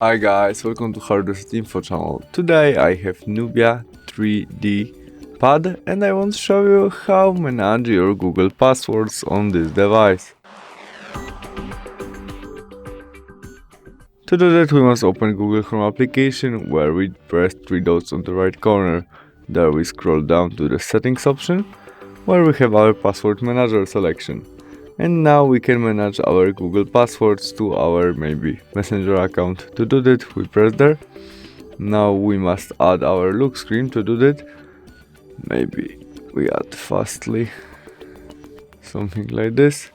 Hi guys, welcome to Hardest Info channel. Today I have Nubia 3D Pad and I want to show you how manage your Google passwords on this device. To do that we must open Google Chrome application where we press three dots on the right corner. There we scroll down to the settings option where we have our password manager selection. And now we can manage our Google passwords to our maybe Messenger account. To do that we press there. Now we must add our look screen. To do that maybe we add fastly something like this.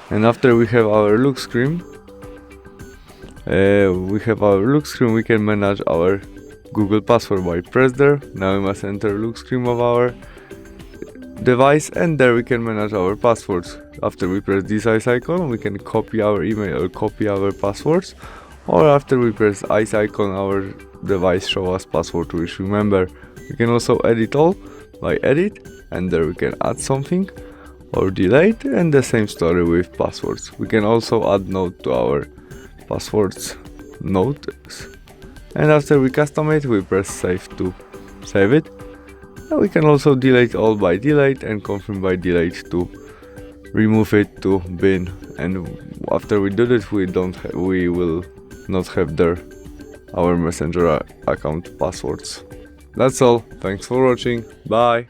And after we have our look screen, we can manage our Google password by press there. Now we must enter look screen of our device and there we can manage our passwords. After we press this ice icon we can copy our email or copy our passwords, or after we press ice icon our device show us password which remember. We can also edit all by edit and there we can add something or delete, and the same story with passwords. We can also add note to our passwords notes, and after we custom it we press save to save it. We can also delete all by delete and confirm by delete to remove it to bin, and after we do this we will not have there our Messenger account passwords. That's all. Thanks for watching. Bye.